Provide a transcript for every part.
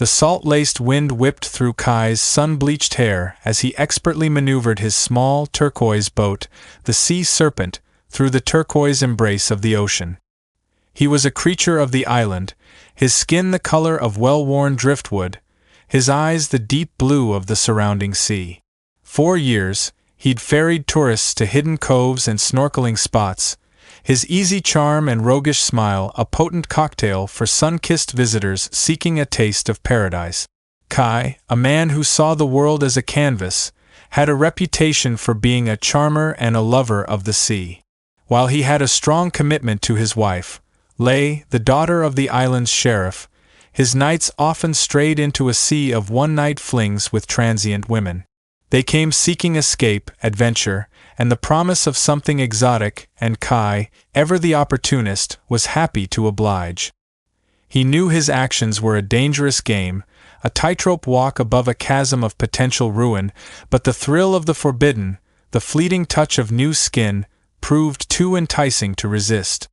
The salt-laced wind whipped through Kai's sun-bleached hair as he expertly maneuvered his small turquoise boat, the Sea Serpent, through the turquoise embrace of the ocean. He was a creature of the island, his skin the color of well-worn driftwood, his eyes the deep blue of the surrounding sea. 4 years, he'd ferried tourists to hidden coves and snorkeling spots, his easy charm and roguish smile a potent cocktail for sun-kissed visitors seeking a taste of paradise. Kai, a man who saw the world as a canvas, had a reputation for being a charmer and a lover of the sea. While he had a strong commitment to his wife, Lei, the daughter of the island's sheriff, his nights often strayed into a sea of one-night flings with transient women. They came seeking escape, adventure, and the promise of something exotic, and Kai, ever the opportunist, was happy to oblige. He knew his actions were a dangerous game, a tightrope walk above a chasm of potential ruin, but the thrill of the forbidden, the fleeting touch of new skin, proved too enticing to resist.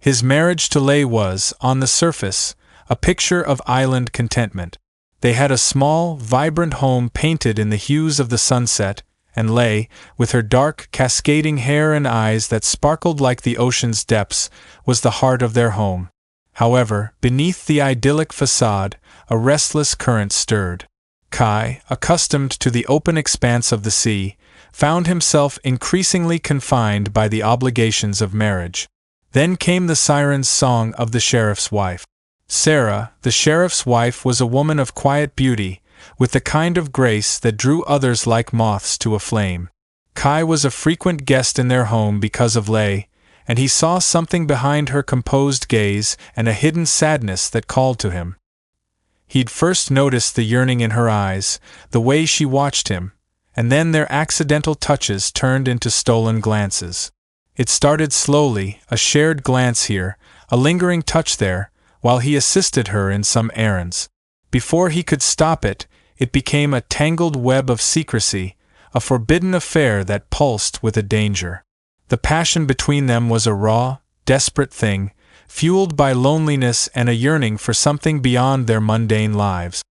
His marriage to Lei was, on the surface, a picture of island contentment. They had a small, vibrant home painted in the hues of the sunset, and Lei, with her dark, cascading hair and eyes that sparkled like the ocean's depths, was the heart of their home. However, beneath the idyllic facade, a restless current stirred. Kai, accustomed to the open expanse of the sea, found himself increasingly confined by the obligations of marriage. Then came the siren's song of the sheriff's wife. Sarah, the sheriff's wife, was a woman of quiet beauty, with the kind of grace that drew others like moths to a flame. Kai was a frequent guest in their home because of Lei, and he saw something behind her composed gaze and a hidden sadness that called to him. He'd first noticed the yearning in her eyes, the way she watched him, and then their accidental touches turned into stolen glances. It started slowly, a shared glance here, a lingering touch there, while he assisted her in some errands. Before he could stop it, it became a tangled web of secrecy, a forbidden affair that pulsed with a danger. The passion between them was a raw, desperate thing, fueled by loneliness and a yearning for something beyond their mundane lives.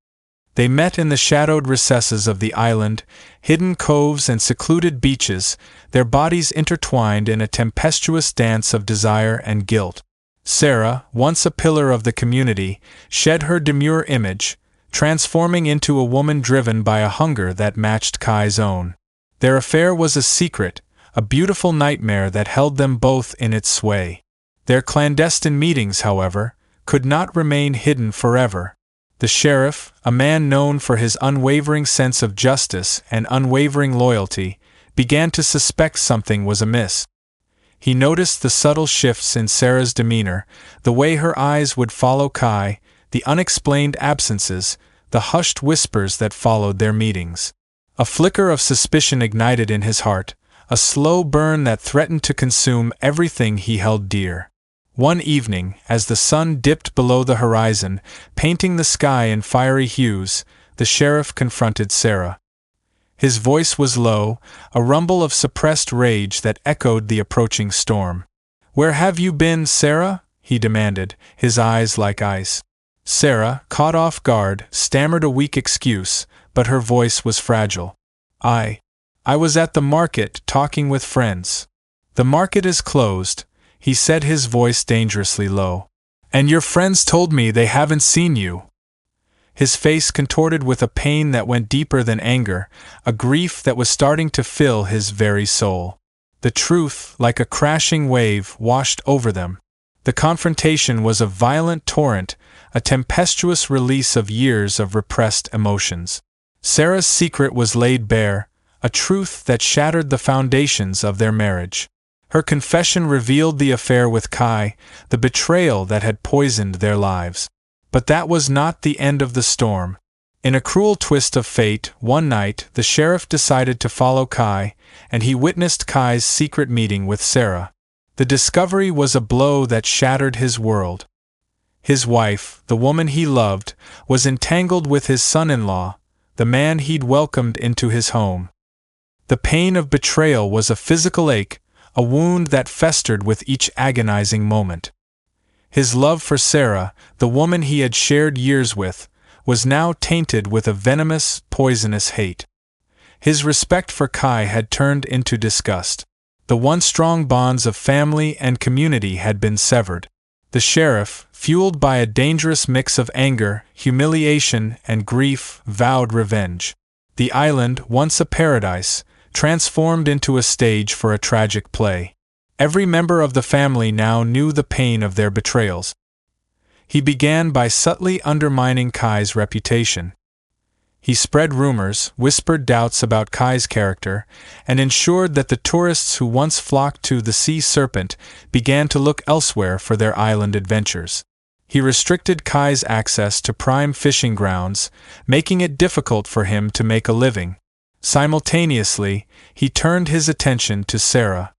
They met in the shadowed recesses of the island, hidden coves and secluded beaches, their bodies intertwined in a tempestuous dance of desire and guilt. Sarah, once a pillar of the community, shed her demure image, transforming into a woman driven by a hunger that matched Kai's own. Their affair was a secret, a beautiful nightmare that held them both in its sway. Their clandestine meetings, however, could not remain hidden forever. The sheriff, a man known for his unwavering sense of justice and unwavering loyalty, began to suspect something was amiss. He noticed the subtle shifts in Sarah's demeanor, the way her eyes would follow Kai, the unexplained absences, the hushed whispers that followed their meetings. A flicker of suspicion ignited in his heart, a slow burn that threatened to consume everything he held dear. One evening, as the sun dipped below the horizon, painting the sky in fiery hues, the sheriff confronted Sarah. His voice was low, a rumble of suppressed rage that echoed the approaching storm. "Where have you been, Sarah?" he demanded, his eyes like ice. Sarah, caught off guard, stammered a weak excuse, but her voice was fragile. I was at the market talking with friends." "The market is closed," he said, his voice dangerously low. "And your friends told me they haven't seen you." His face contorted with a pain that went deeper than anger, a grief that was starting to fill his very soul. The truth, like a crashing wave, washed over them. The confrontation was a violent torrent, a tempestuous release of years of repressed emotions. Sarah's secret was laid bare, a truth that shattered the foundations of their marriage. Her confession revealed the affair with Kai, the betrayal that had poisoned their lives. But that was not the end of the storm. In a cruel twist of fate, one night, the sheriff decided to follow Kai, and he witnessed Kai's secret meeting with Sarah. The discovery was a blow that shattered his world. His wife, the woman he loved, was entangled with his son-in-law, the man he'd welcomed into his home. The pain of betrayal was a physical ache, a wound that festered with each agonizing moment. His love for Sarah, the woman he had shared years with, was now tainted with a venomous, poisonous hate. His respect for Kai had turned into disgust. The once strong bonds of family and community had been severed. The sheriff, fueled by a dangerous mix of anger, humiliation, and grief, vowed revenge. The island, once a paradise, transformed into a stage for a tragic play. Every member of the family now knew the pain of their betrayals. He began by subtly undermining Kai's reputation. He spread rumors, whispered doubts about Kai's character, and ensured that the tourists who once flocked to the Sea Serpent began to look elsewhere for their island adventures. He restricted Kai's access to prime fishing grounds, making it difficult for him to make a living. Simultaneously, he turned his attention to Sarah.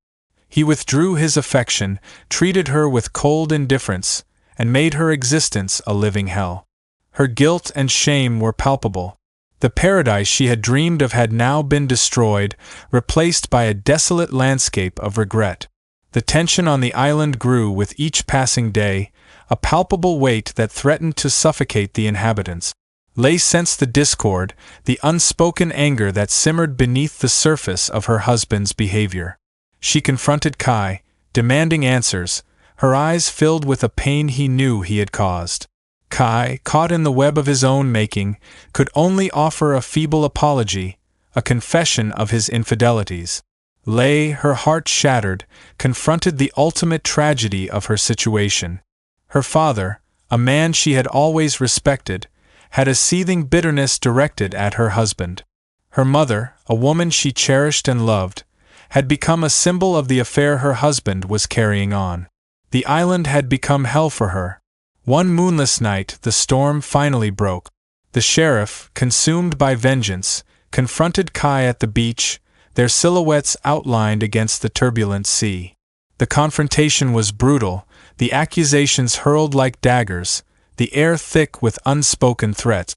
He withdrew his affection, treated her with cold indifference, and made her existence a living hell. Her guilt and shame were palpable. The paradise she had dreamed of had now been destroyed, replaced by a desolate landscape of regret. The tension on the island grew with each passing day, a palpable weight that threatened to suffocate the inhabitants. Lei sensed the discord, the unspoken anger that simmered beneath the surface of her husband's behavior. She confronted Kai, demanding answers, her eyes filled with a pain he knew he had caused. Kai, caught in the web of his own making, could only offer a feeble apology, a confession of his infidelities. Lei, her heart shattered, confronted the ultimate tragedy of her situation. Her father, a man she had always respected, had a seething bitterness directed at her husband. Her mother, a woman she cherished and loved, had become a symbol of the affair her husband was carrying on. The island had become hell for her. One moonless night, the storm finally broke. The sheriff, consumed by vengeance, confronted Kai at the beach, their silhouettes outlined against the turbulent sea. The confrontation was brutal, the accusations hurled like daggers, the air thick with unspoken threats.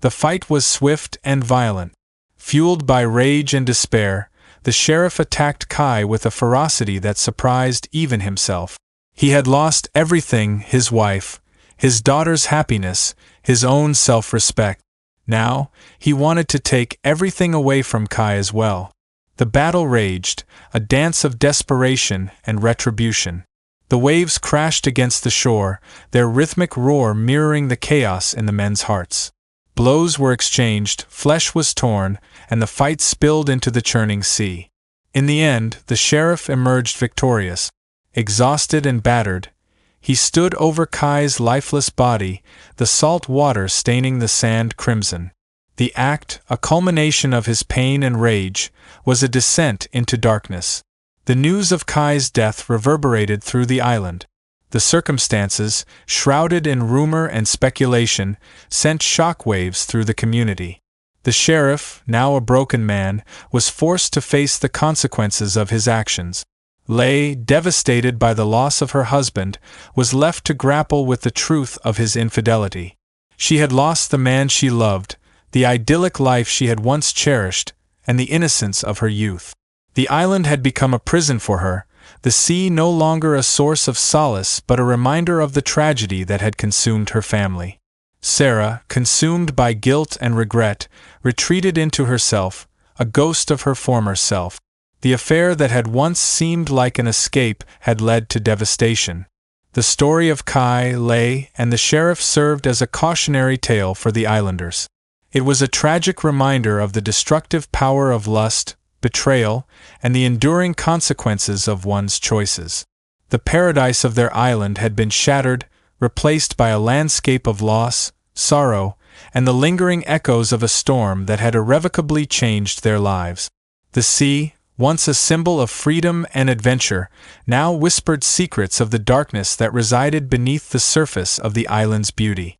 The fight was swift and violent. Fueled by rage and despair, the sheriff attacked Kai with a ferocity that surprised even himself. He had lost everything: his wife, his daughter's happiness, his own self-respect. Now, he wanted to take everything away from Kai as well. The battle raged, a dance of desperation and retribution. The waves crashed against the shore, their rhythmic roar mirroring the chaos in the men's hearts. Blows were exchanged, flesh was torn, and the fight spilled into the churning sea. In the end, the sheriff emerged victorious. Exhausted and battered, he stood over Kai's lifeless body, the salt water staining the sand crimson. The act, a culmination of his pain and rage, was a descent into darkness. The news of Kai's death reverberated through the island. The circumstances, shrouded in rumor and speculation, sent shockwaves through the community. The sheriff, now a broken man, was forced to face the consequences of his actions. Lei, devastated by the loss of her husband, was left to grapple with the truth of his infidelity. She had lost the man she loved, the idyllic life she had once cherished, and the innocence of her youth. The island had become a prison for her, the sea no longer a source of solace but a reminder of the tragedy that had consumed her family. Sarah, consumed by guilt and regret, retreated into herself, a ghost of her former self. The affair that had once seemed like an escape had led to devastation. The story of Kai, Lei, and the sheriff served as a cautionary tale for the islanders. It was a tragic reminder of the destructive power of lust, betrayal, and the enduring consequences of one's choices. The paradise of their island had been shattered, replaced by a landscape of loss, sorrow, and the lingering echoes of a storm that had irrevocably changed their lives. The sea, once a symbol of freedom and adventure, now whispered secrets of the darkness that resided beneath the surface of the island's beauty.